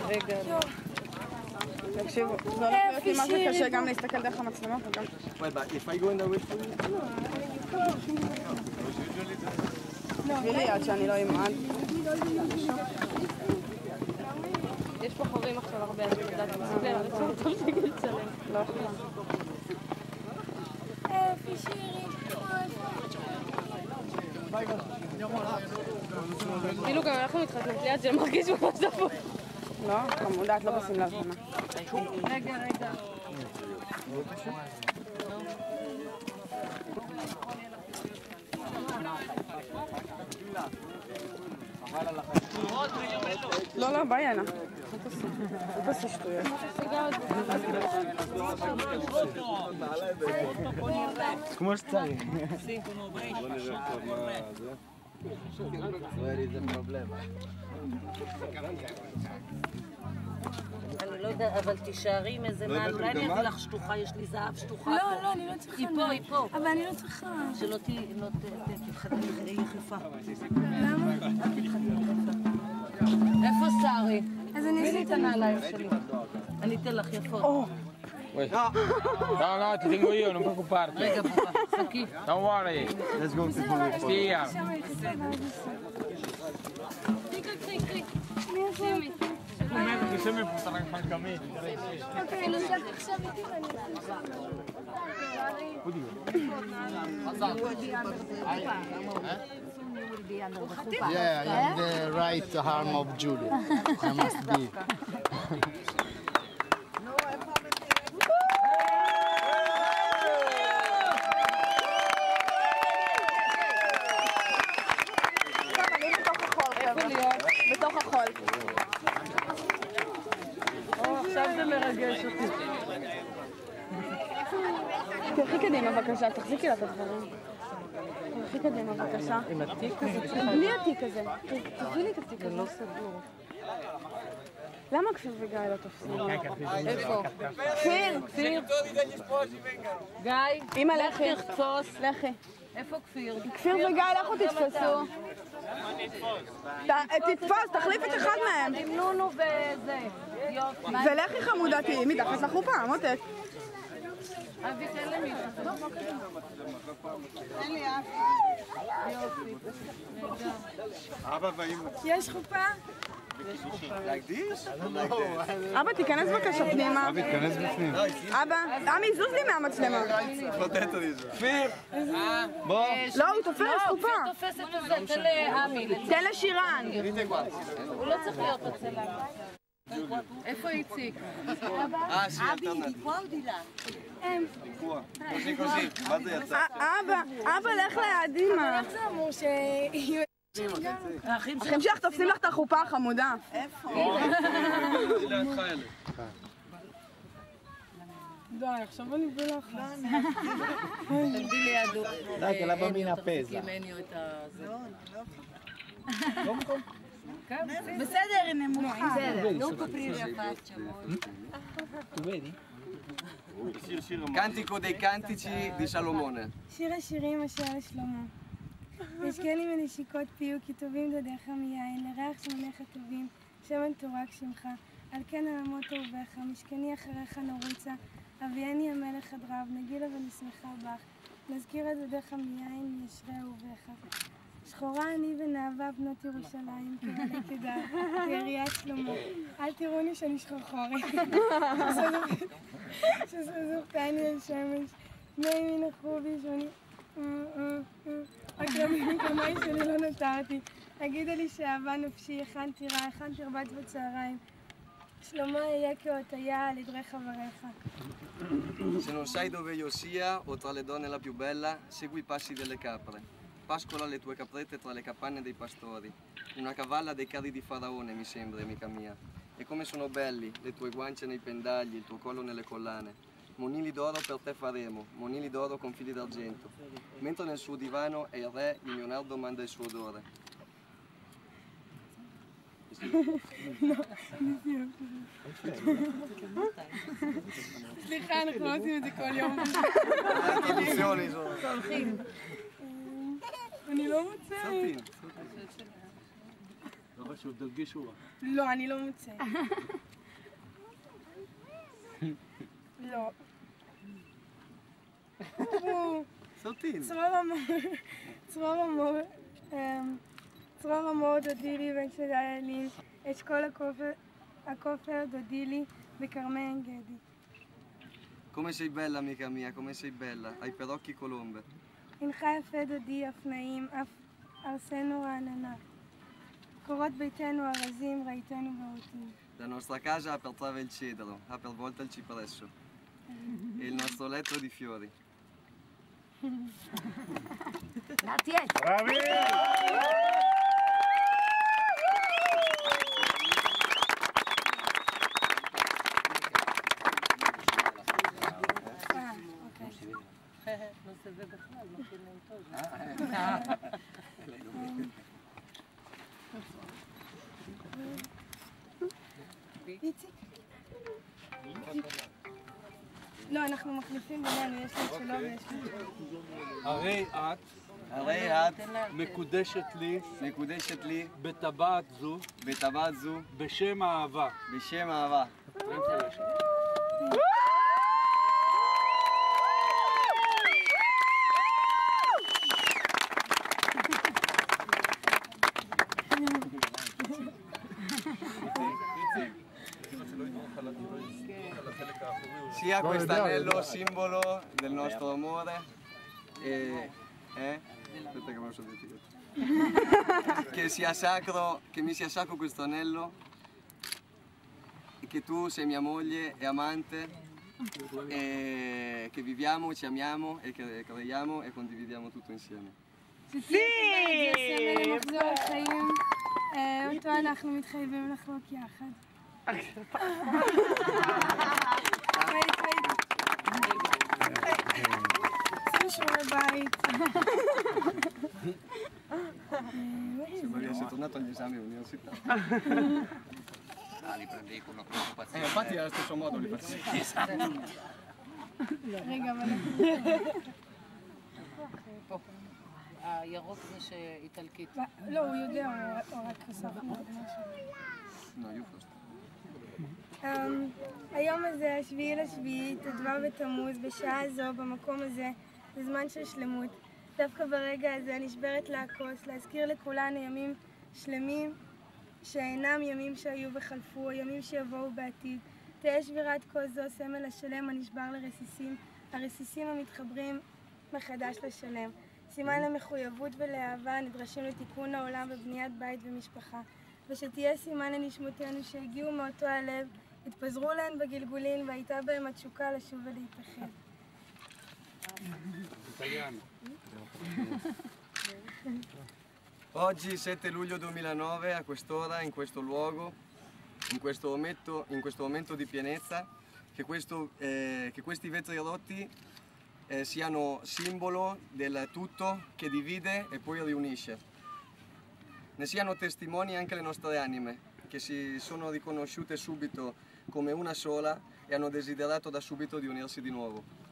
רגע. תקשיבו, זה הולך להיות לי משהו קשה גם להסתכל דרך המצלמות וגם... If I go in the way תביא לי יד שאני לא אמעד. יש פה חורים עכשיו הרבה, אני יודעת, תפסיק תפסיק לצלם. לא יכולה. כאילו גם אנחנו מתחתנות ליד של מרגיש ממש דפוק. לא, חמודה, את לא בשמלה לבנה. רגע. לא, ביי אנה. אל תעשי שטויות. כמו שצריך. בוא נראה פה מה זה. זה פרובלמה. אני לא יודעת, אבל תישארי עם איזה מעל, אולי אני אביא לך שטוחה, יש לי זהב שטוחה פה. לא, אני לא צריכה. היא פה. אבל אני לא צריכה. שלא תתחתני יחפה. למה? איפה שרי? אז אני אעשה את הנעליים שלי. אני אתן לך יפות. No, te tengo yo, non preoccuparti. רגע, בובה, סכי. Don't worry. Let's go to the Stia. Che se mi portare anche al camino. אוקיי, אני אעשה עכשיו איתי ואני Yeah, I am the right arm of Julie. I must be. בתוך החול. עכשיו זה מרגש אותי. תלכי קדימה בבקשה, תחזיקי לה את הדברים. תלכי קדימה בבקשה. עם התיק הזה? בלי התיק הזה. תביא לי את התיק הזה. זה לא סגור. למה כפיר וגיא לא תופסים? איפה? כפיר! גיא, אמא לכי. תחפוש. לכי. איפה כפיר? כפיר וגיא, לכו תתפסו. תתפוס, תחליף את אחד מהם. עם נונו וזה. יופי. ולכי חמודה, תהיי מתחת לחופה, מותק. אבי, תן למישהו. תן לי אף. יופי. אבא ואמא. יש חופה? Like this? אבא, תיכנס בבקשה פנימה. אבא, תיכנס בפנים. אבא, עמי, זוז לי מהמצלמה. כפיר! בוא. לא, הוא תופס חופה. הוא תופס את זה, תן לעמי. תן לשירן. הוא לא צריך להיות אצל עמי. איפה איציק? מה זה יצא? אבא, לך ליד אמא. איך זה אמור ש... אחים שלך תופסים לך את החופה החמודה. איפה? די, עכשיו אני בלחץ. תביא לידו. Dai che la bambina pesa. בסדר, הנה מוכן. Tu vedi? Cantico dei cantici di Salomone. שיר השירים אשר לשלמה. השקני מנשיקות פיו כי טובים דודיך מיין, לריח שמניך טובים, שמן תורק שמך. על כן עלמות אהוביך, משכני אחריך נרוצה, אביאני המלך עד רב, נגילה ונשמחה בך. נזכיר את דודיך מיין, ישרי אהוביך. שחורה אני ונאווה בנות ירושלים, כבני כדאי, כעיריית שלמה. אל תראוני שאני שחרחורת. שזוכתני על שמש, בני ימין אחו בי שאני... הקרבים מקומי שלי לא נותרתי. הגידה לי שאהבה נפשי, הכנתי רע, הכנתי רבת בצהריים. שלמה אהיה כאותיה על עדרי חבריך. Se non sai dove io sia o tra le donne la più bella, segui i passi delle capre. Pascola le tue caprette tra le capanne dei pastori. Una cavalla dei carri di Faraone, mi sembra, amica mia. E come sono belli le tue guance nei pendagli, il tuo collo nelle collane. monili d'oro per te faremo, monili d'oro con fili d'argento. Mentre nel suo divano è il re, il Leonardo manda il suo odore. סליחה, אנחנו לא עושים את זה כל יום. Edizioni sono. אני לא מוצאת. לא, אני לא מוצאת. לא. צרור המור דודי לי בן שדה ילין, אשכול הכופר דודי לי בכרמי עין גדי. Come sei bella amica mia, come sei bella, hai per occhi colombe. הנך יפה דודי אף נעים, אף ארסנו רעננה. קורות ביתנו ארזים, ראיתנו ברוטים. La nostra casa ha per trave il cedro, ha per volta il cipresso. E il nostro letto di fiori. לא זה בכלל, מכירים טוב. איציק? לא, אנחנו מחליפים בינינו, יש לי את שלו ויש לי את שלו. הרי את מקודשת לי בטבעת זו בשם אהבה. בשם אהבה. Sia questo anello simbolo del nostro amore aspetta che me lo sono dimenticato. Che mi sia sacro questo anello e che tu sei mia moglie e amante e che viviamo, ci amiamo e che creiamo e condividiamo tutto insieme. sì! סמל למחזור החיים, אותו אנחנו מתחייבים לחלוק יחד. עשינו שיעורי בית. Sembra di essere tornato agli esami all'università. li prendevi con una preoccupazione. Infatti è allo stesso modo li faccio. רגע, אבל... הירוק זה שאיטלקית. לא, הוא יודע, הוא רק חשפנו עוד משהו. No, io forse. היום הזה, 7/7, ט"ו בתמוז, בשעה זו, במקום הזה, זה זמן של שלמות. דווקא ברגע הזה נשברת לעקוס, להזכיר לכולנו ימים שלמים שאינם ימים שהיו וחלפו, ימים שיבואו בעתיד. תהיה שבירת כוס זו סמל השלם הנשבר לרסיסים, הרסיסים המתחברים מחדש לשלם. סימן למחויבות ולאהבה נדרשים לתיקון העולם בבניית בית ומשפחה. ושתהיה סימן לנשמותינו שהגיעו מאותו הלב, התפזרו להן בגלגולים והייתה בהם התשוקה לשוב ולהתאחד. Oggi 7 luglio 2009 a quest'ora, in questo luogo, in questo momento di pienezza, che questi vetri rotti siano simbolo del tutto che divide e poi riunisce. Ne siano testimoni anche le nostre anime, che si sono riconosciute subito come una sola e hanno desiderato da subito di unirsi di nuovo.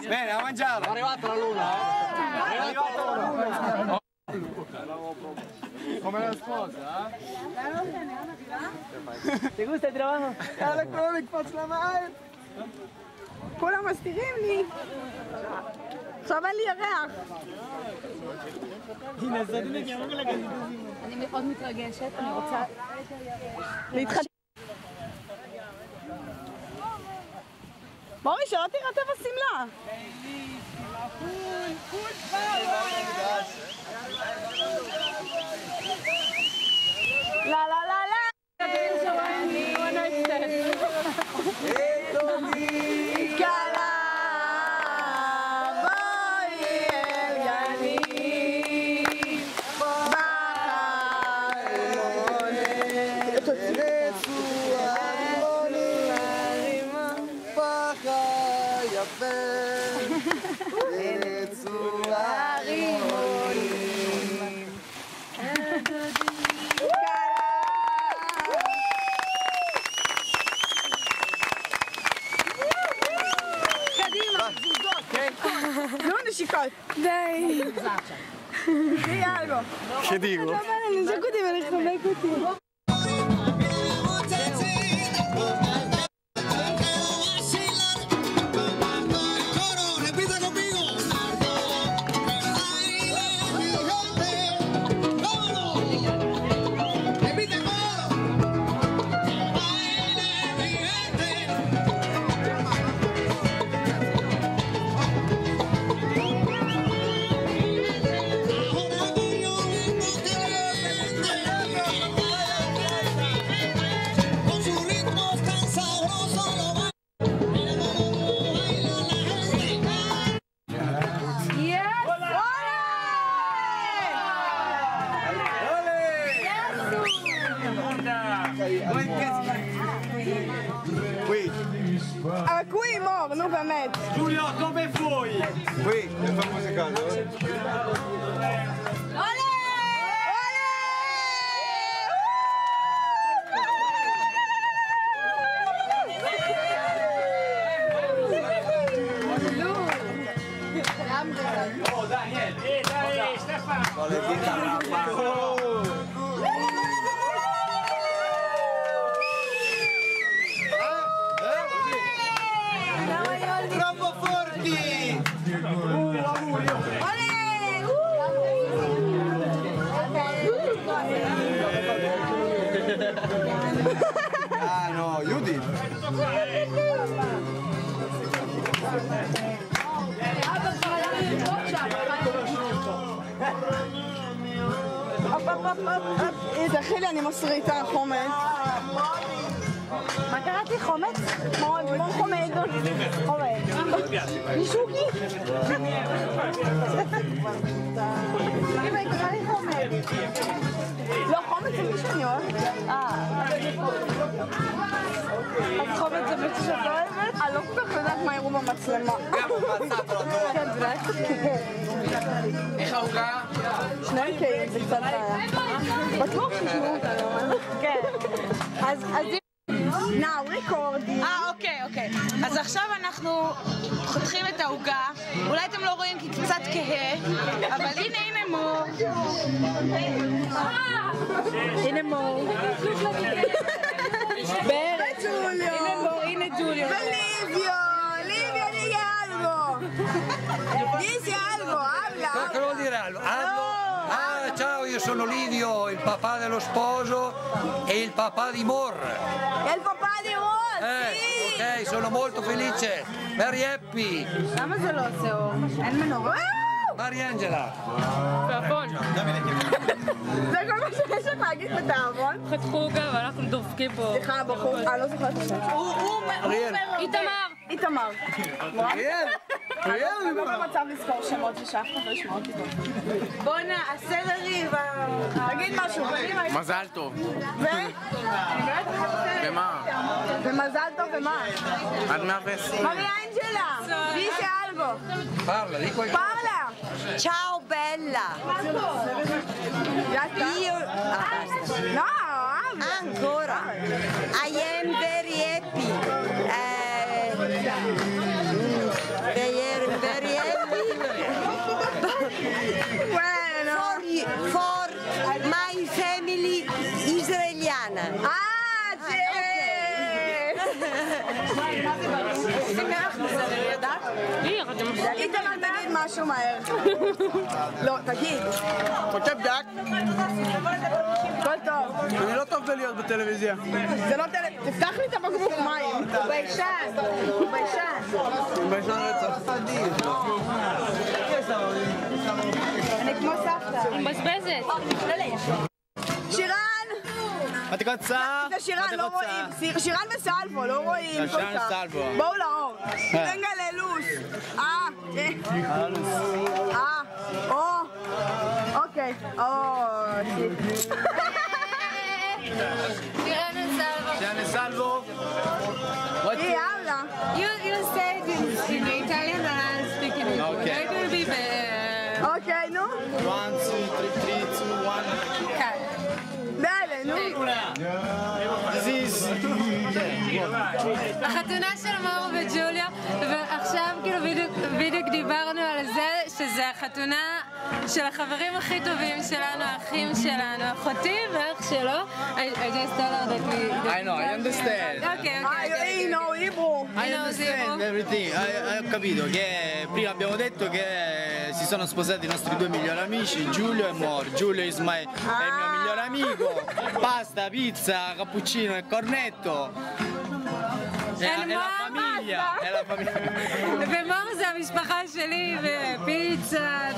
Bene, a mangiare! È arrivata la luna, È arrivata la luna! Come la sposa, Ti gusta il trabajo? יאללה, כולם לקפוץ למים! כולם מסתירים לי! עכשיו אין לי ירח. אני מאוד מתרגשת, אני רוצה להתחדש. מורי, שלא תירטב השמלה. לה לה לה לה. די. Di algo. Che dico? Non so così me ne scommetto tutti. אבל קווי מור, נו באמת. Giulio, dove vuoi? Qui, sto musicando. עולה! Oh, Daniel! Dai, Stefano! Troppo forti! Ah no, Judy! תכילי, אני מסריטה חומץ. מה קראתי? חומץ? כמו חומד. חומץ. מישוקי? אמא, קרא לי חומץ. לא, חומץ זה מישהו אני אוהבת. אז חומץ זה מישהו שאת לא אוהבת? אני לא כל כך יודעת מה יראו במצלמה. כן, זה איך העוגה? שני קיים, זה קצת בעיה. בטוח שישמעו אותנו. כן. אז Now recording. אוקיי. אז עכשיו אנחנו חותכים את העוגה. אולי אתם לא רואים כי קצת כהה, אבל הנה מור. הנה מור. הנה ג'וליו. Livio, dice algo. Dice algo, habla. Cosa vuol dire algo? Ah, ciao, io sono Livio, il papà dello sposo e il papà di Mor. E il papà di Mor, sì. Ok, sono molto felice. Merry Happy. למה זה לא עושה אור? אין מנורה? Mariangela. תיאבון. זה כל מה שיש לך להגיד בתיאבון? חתכו עוגה ואנחנו דופקים פה. סליחה, הבחור, אני לא זוכרת את השם. איתמר. אני לא במצב לזכור שמות ושאף אחד לא ישמע אותי טוב. בואנה, הסלרי תגיד משהו. מזל טוב. ומה? ומה? ומזל טוב ומה? עד 120. Mariangela, dice algo. Parla, di qualcosa. Parla. Ciao bella. Ya está. Io No, habla. ancora. I am very happy. Very happy. Bueno. For my family israeliana. Ah, sì. איתמר, תגיד משהו מהר. לא, תגיד. חושב דק. הכל טוב. אני לא טוב בלהיות בטלוויזיה. זה לא טלוויזיה. תפתח לי את הבקבוק מים. הוא ביישן. הוא ביישן. הוא ביישן רצח. אני כמו סבתא. היא מבזבזת. שירן! מה את רוצה? זה שירן, לא רואים. שירן וסלבו, לא רואים. שירן וסלבו. בואו לאור. רגע ללוס. אוקיי. שיט. שירן וסלבו. שירן וסלבו. היא אהלה. You say it in Italian and I'll speak in English. Okay. It will be better. אוקיי, נו. 1, 2, 3, 2, 1. דאלה, נו. החתונה של מאור וג'וליה, ועכשיו כאילו בדיוק דיברנו על זה שזה החתונה של החברים הכי טובים שלנו, האחים שלנו, אחותי ואח שלו. I just told her that we... I know, I understand. Okay. I know Hebrew. I understand everything. Ho capito che prima abbiamo detto che si sono sposati i nostri due migliori amici, Giulio e Mor. Giulio is è il mio migliore amico. Pasta, pizza, cappuccino e cornetto. È la famiglia. È la famiglia. ומור זה המשפחה שלי, ופיצה,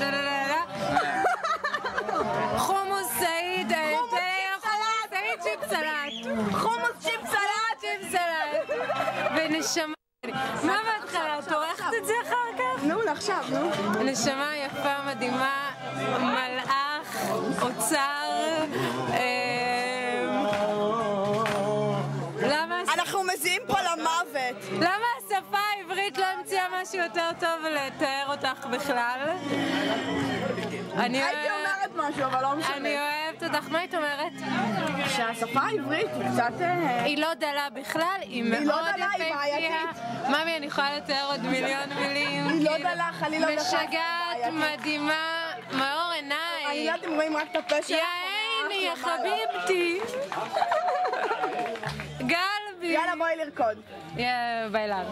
חומוס סעיד, סעיד צ'יפ סלט. חומוס צ'יפ סלט. ונשמה. מה בהתחלה? את עורכת את זה אחר כך? נו, עכשיו, נו. נשמה יפה, מדהימה, מלאך, אוצר. אנחנו מזיעים פה למוות. למה השפה העברית לא המציאה משהו יותר טוב לתאר אותך בכלל? הייתי אומרת משהו, אבל לא משנה. אני אוהבת אותך. מה היית אומרת? שהשפה העברית היא קצת... היא לא דלה בכלל, היא מאוד לא דלה, היא יפהפייה. בעייתית. ממי, אני יכולה לתאר עוד מיליון מילים. היא לא דלה, חלילה לא דלה. משגעת, מדהימה, מאור עיניי. אני לא יודעת אם רואים רק את הפה שלך. יעני, יא חביבתי. גלבי. יאללה, בואי לרקוד. ביי אליו.